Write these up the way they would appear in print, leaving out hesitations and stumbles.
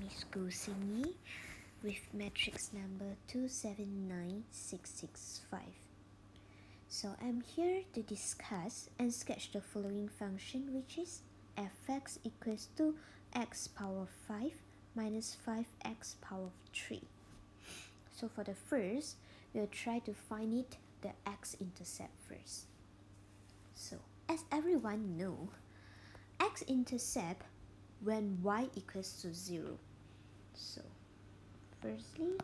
Primary School Singi with matrix number 279665. So I'm here to discuss and sketch the following function, which is fx equals to x power 5 minus 5x power 3. So for the first, we'll try to find it the x-intercept first. So as everyone know, x-intercept when y equals to 0. So firstly,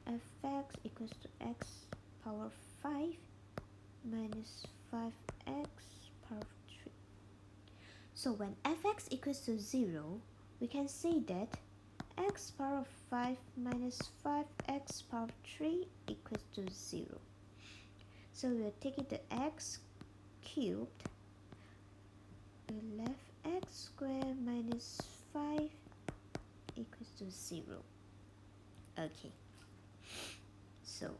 fx equals to x power 5 minus 5x power 3. So when fx equals to 0, we can say that x power 5 minus 5x power 3 equals to 0. So we'll take it to x cubed, we left x squared minus 5 equals to 0. Okay, so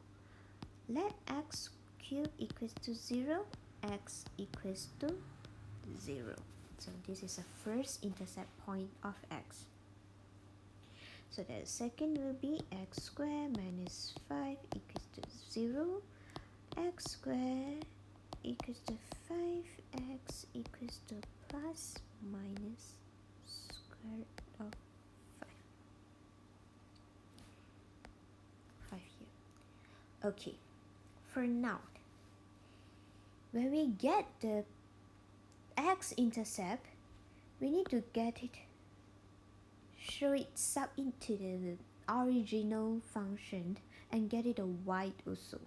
let x cubed equals to 0, x equals to 0. So this is the first intercept point of x. So the second will be x squared minus 5 equals to 0, x squared equals to 5x equals to plus minus square root of 5. 5 here. Okay, for now, when we get the x-intercept, we need to get it, show it sub into the original function and get it a y also.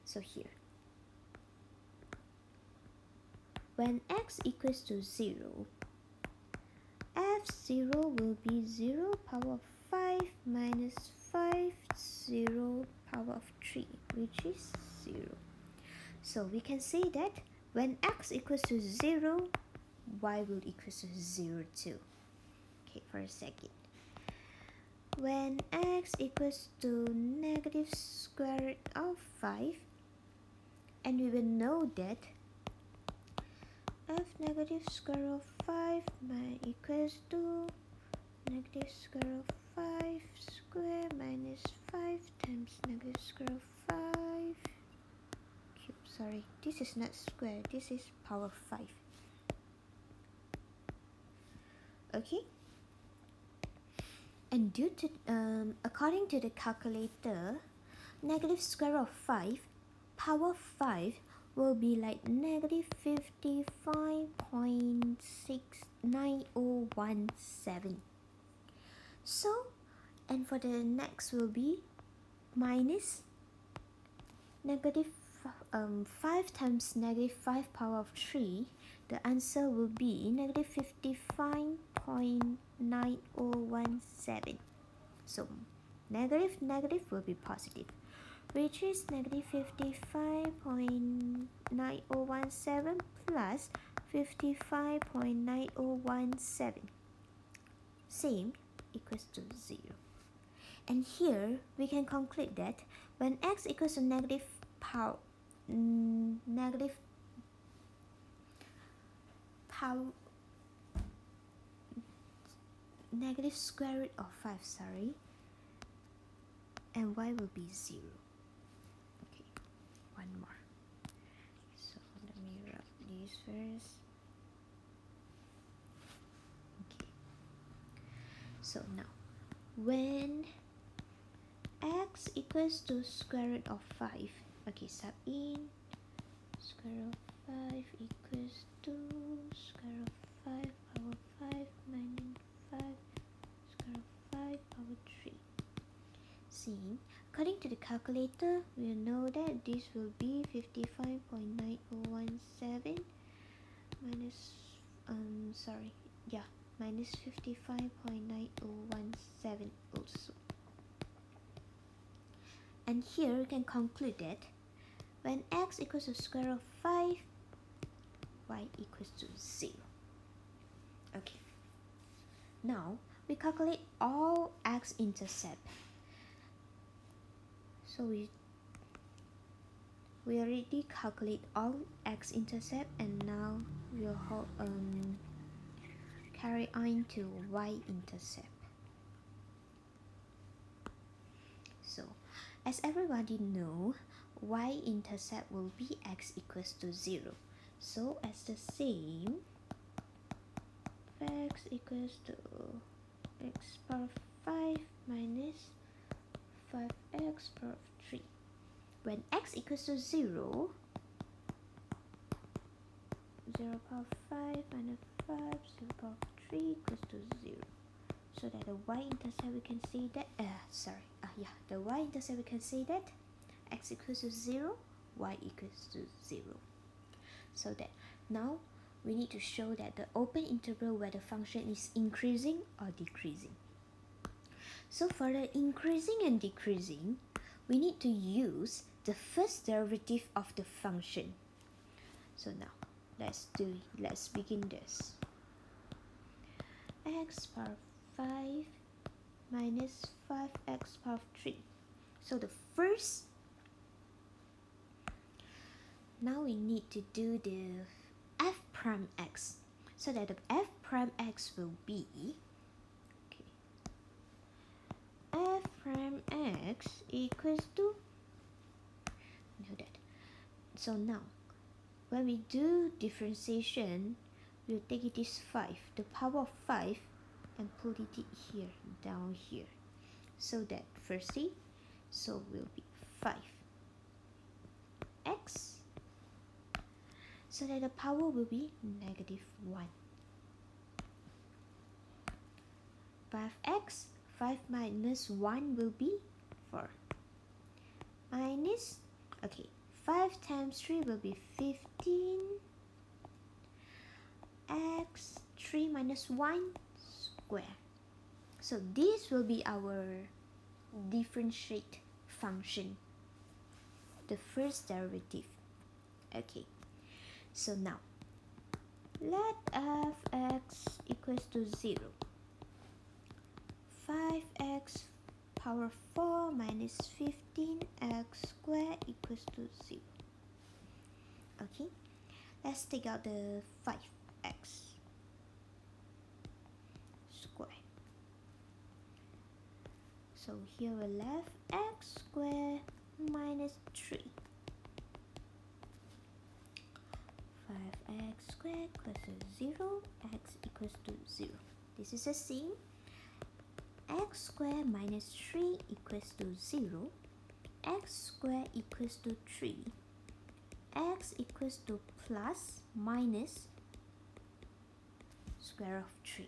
So here, when x equals to 0, f0 will be 0 power 5 minus 5 0 power of 3, which is 0. So we can say that when x equals to 0, y will equal to 0 too. Okay, for a second. When x equals to negative square root of 5, and we will know that f negative square root of 5 equals to negative square root of 5 square minus 5 times negative square root of 5 cube. Sorry, this is not square, this is power 5. Okay, and due to according to the calculator, negative square root of 5 power 5 will be like negative 55.69017. So, and for the next will be minus negative 5 times negative 5 power of 3. The answer will be negative 55.9017. So negative will be positive, which is negative 55.9017 plus 55.9017. Same equals to 0. And here we can conclude that when x equals to negative square root of 5, and y will be 0. Okay, one more. So let me write this first. Okay, so now when x equals to square root of 5, okay, sub in square root of 5 equals to square root of 5 power 5 minus 5 square root of 5 power 3. See, according to the calculator, we know that this will be 55.9017 minus minus 55.9017 also. And here we can conclude that when x equals to square root of 5, y equals to 0. Okay, now we calculate all x-intercept. So we already calculate all x-intercept, and now we'll carry on to y-intercept. So as everybody know, y-intercept will be x equals to 0. So as the same, x equals to x power 5 minus 5x power 3. When x equals to 0, 0 power 5 minus 5, 0 power 3 equals to 0. So that the y-intercept we can say that, the y-intercept we can say that x equals to 0, y equals to 0. So that now we need to show that the open interval where the function is increasing or decreasing. So for the increasing and decreasing, we need to use the first derivative of the function. So now let's begin this. X power 5 minus 5x power 3. So the first, now we need to do the f prime x. So that the f prime x will be f prime x equals to, know that. So now when we do differentiation, we'll take it as 5, the power of 5, and put it here, down here. So that firstly, so will be 5x, so that the power will be negative 1. 5x, 5 minus 1 will be 4. Minus, 5 times 3 will be 15. X, 3 minus 1 square. So this will be our differentiate function, the first derivative. Okay, so now let f(x) equals to 0. 5x power 4 minus 15x squared equals to 0. Okay, let's take out the 5x square. So here we left x squared minus 3. 5x squared equals to 0, x equals to 0. This is the same. X squared minus 3 equals to 0. X squared equals to 3. X equals to plus minus square of 3.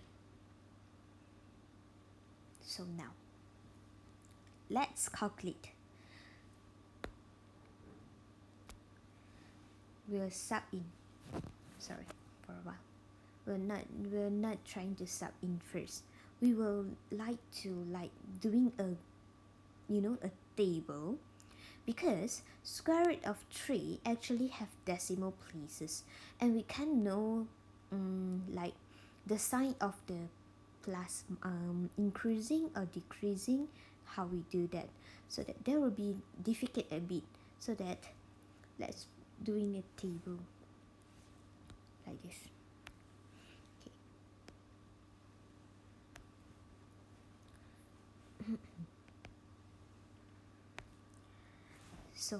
So now let's calculate. We'll sub in. Sorry for a while. We're not trying to sub in first. We will like doing a table, because square root of 3 actually have decimal places, and we can know the sign of the plus increasing or decreasing, how we do that, so that there will be difficult a bit. So that let's doing a table like this. So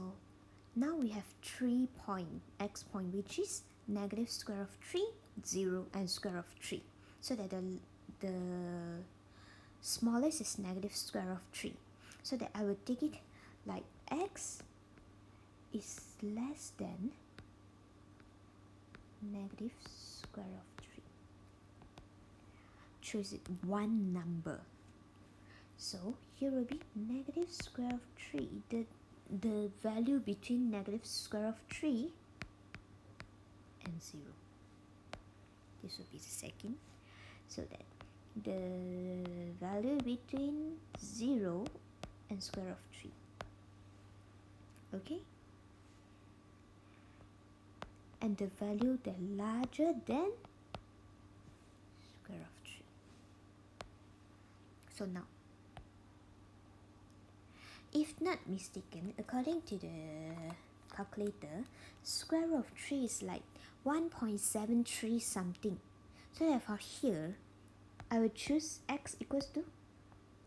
now we have 3 point, x point, which is negative square of 3, 0, and square of 3. So that the smallest is negative square of 3. So that I will take it like x is less than negative square of 3. Choose it one number. So here will be negative square of 3. The value between negative square of 3 and 0. This will be the second. So that the value between 0 and square of 3. Okay? And the value that larger than square of 3. So now, if not mistaken, according to the calculator, square root of 3 is like 1.73 something. So therefore here, I will choose x equals to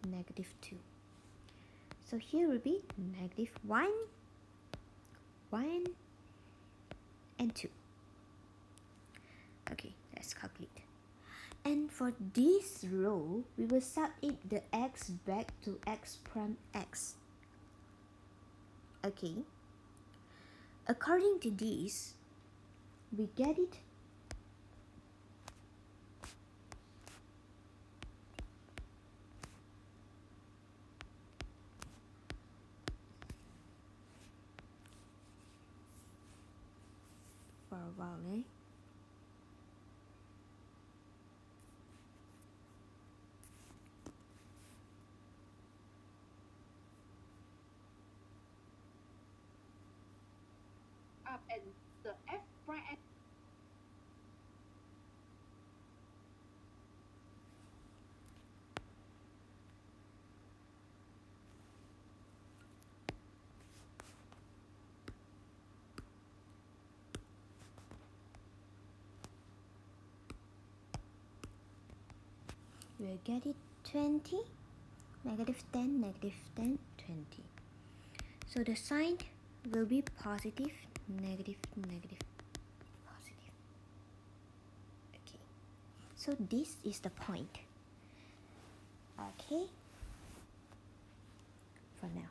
negative 2. So here will be negative 1, 1, and 2. Okay, let's calculate. And for this row, we will substitute the x back to x prime x. Okay. According to this, we get it for a while, eh? And the f prime x We'll get it 20, negative 10, negative 10, 20. So the sign will be positive, negative, negative, positive. Okay. So this is the point. Okay. For now,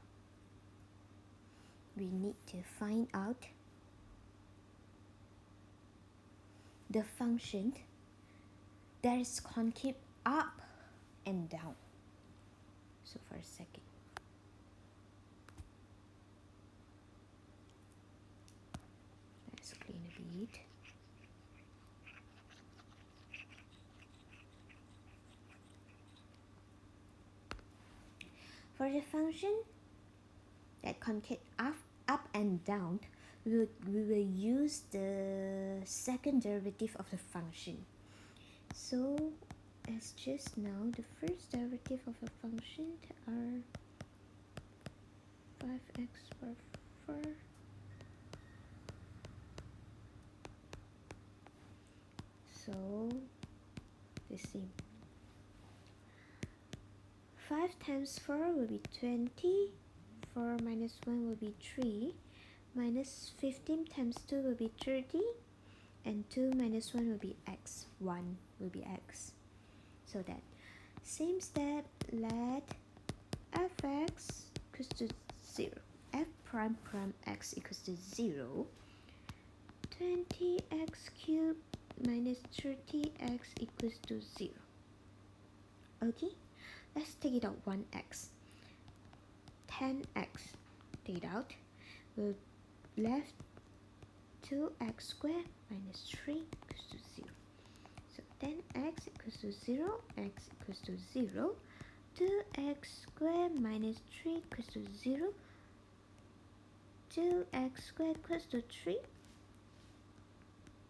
we need to find out the function that is concave up and down. So for a second, let's clean a bit. For the function that concave up and down, we will use the second derivative of the function. So as just now, the first derivative of a function are 5x power 4 so the same. 5 times 4 will be 20, 4 minus 1 will be 3, minus 15 times 2 will be 30, and 2 minus 1 will be x, 1 will be x. So that same step, let fx equals to 0, f prime prime x equals to 0, 20x cubed minus 30x equals to 0. Okay, let's take it out 1x, 10x, take it out, we'll left 2x squared minus 3 equals to 0. So 10x equals to 0, x equals to 0, 2x squared minus 3 equals to 0, 2x squared equals to 3,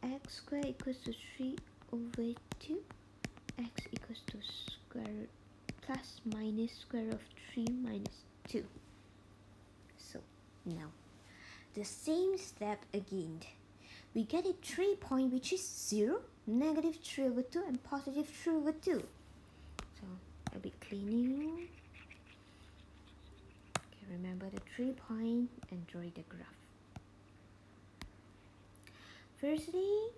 x squared equals to 3 over 2, x equals to square root plus minus square root of 3 minus 2. So now the same step again. We get a 3 point which is 0, negative 3 over 2 and positive 3 over 2. So I'll be cleaning. Okay, remember the 3 point and draw the graph. Firstly,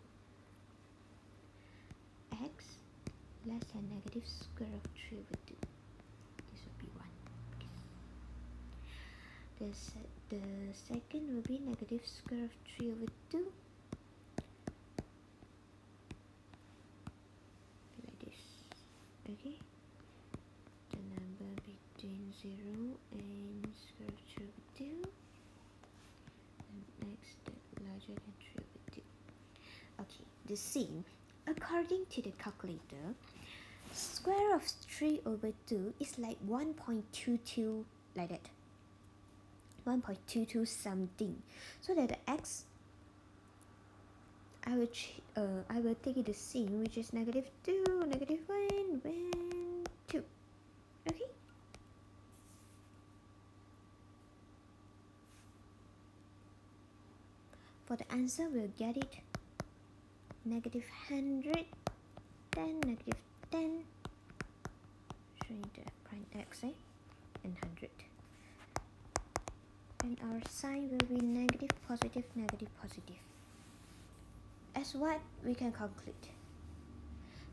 x less than negative square of 3 over 2. This will be 1. The second will be negative square of 3 over 2. Like this. Okay. The number between 0 and square of 3 over 2. And next, the larger than 3 over 2. Okay, the same. According to the calculator, square of 3 over 2 is like 1.22 like that. 1.22 something. So that the x, I will take it the same, which is negative 2, negative 1, 2. Okay? For the answer, we'll get it negative 100 10, negative 10, showing the f prime x, and 100. And our sign will be negative, positive, negative, positive. As what we can conclude,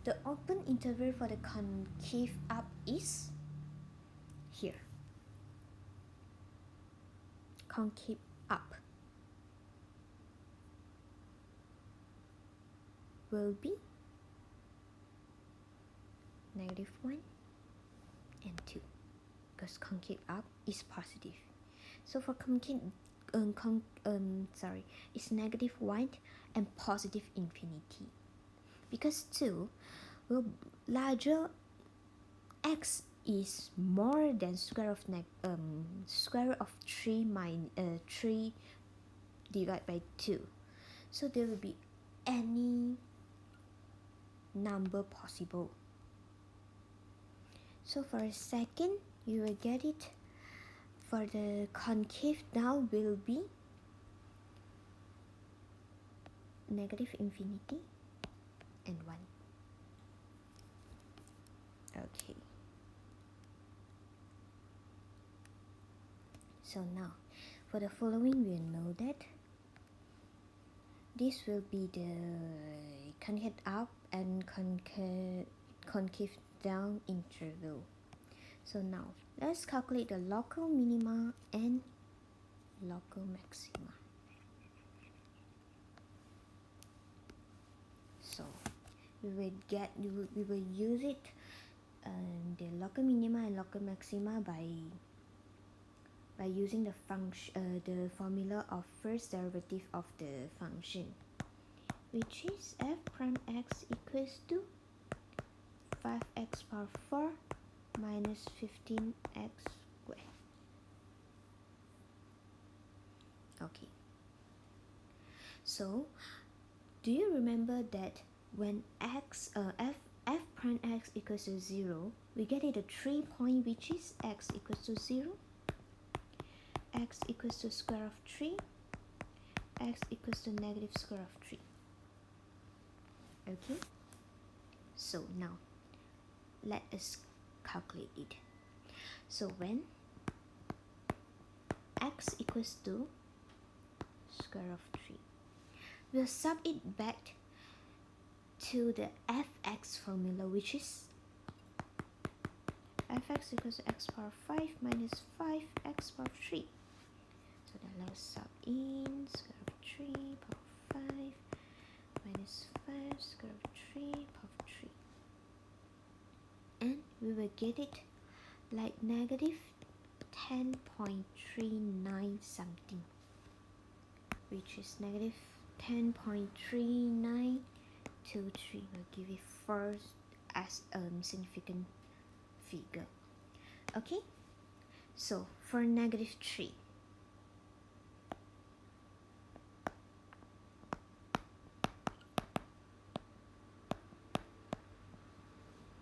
the open interval for the concave up is here. Concave up will be negative 1 and 2, because concave up is positive. So for concave it's negative 1 and positive infinity, because 2 will larger x is more than square root of 3 minus 3 divided by 2, so there will be any number possible. So for a second, you will get it. For the concave now will be negative infinity and 1. Okay. So now, for the following, we'll know that this will be the concave up and concave down interval. So now, let's calculate the local minima and local maxima. So we will use it the local minima and local maxima by using the formula of first derivative of the function, which is f prime x equals to 5x power 4 minus 15x squared. Okay. So, do you remember that when f prime x equals to 0, we get it a 3 point, which is x equals to 0, x equals to square of 3, x equals to negative square of 3. Okay. So now, let us calculate it. So when x equals to square of 3, we'll sub it back to the fx formula, which is fx equals to x power 5 minus 5x power 3. So then let's sub in square of 3 power 5 minus 5 square of 3 power 3. And we will get it like negative 10.39 something, which is negative 10.3923. We'll give it first as significant figure. Okay, so for negative 3,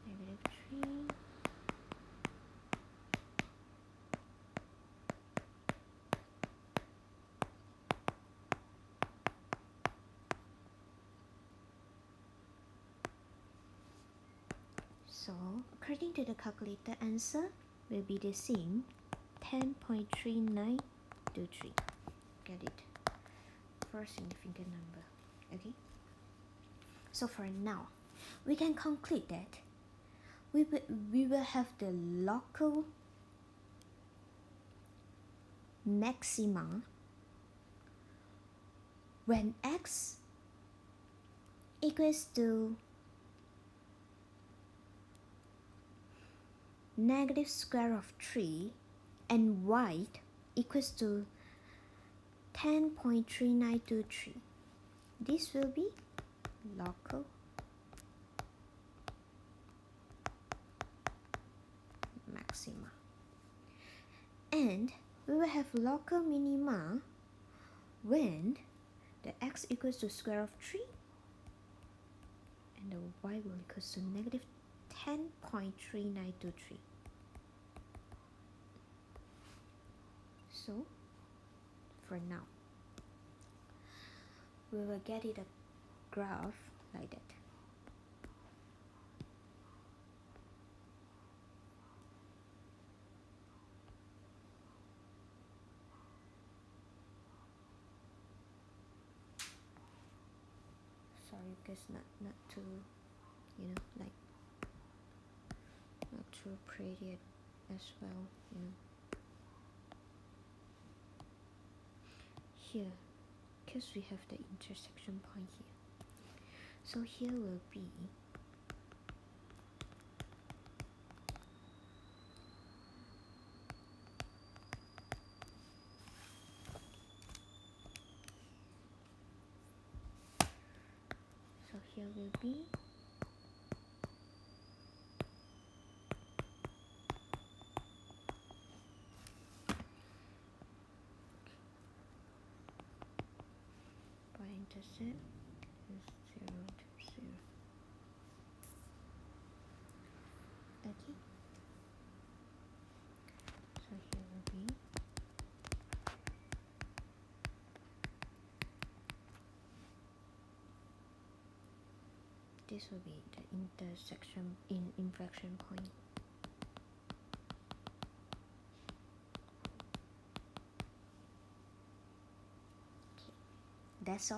negative 3, so according to the calculator, answer will be the same, 10.3923. Get it? First significant number. Okay. So for now, we can conclude that we will have the local maxima when x equals to negative square of 3 and y equals to 10.3923. This will be local maxima. And we will have local minima when the x equals to square of 3 and the y will equals to negative 10.3923. So for now, we will get it a graph like that. sorry, because not too, you know, like not too pretty as well, you know. Here, because we have the intersection point here, so here will be here will be y-intercept is 0 to 0. Okay, so here will be this will be the intersection inflection point. Okay, that's all.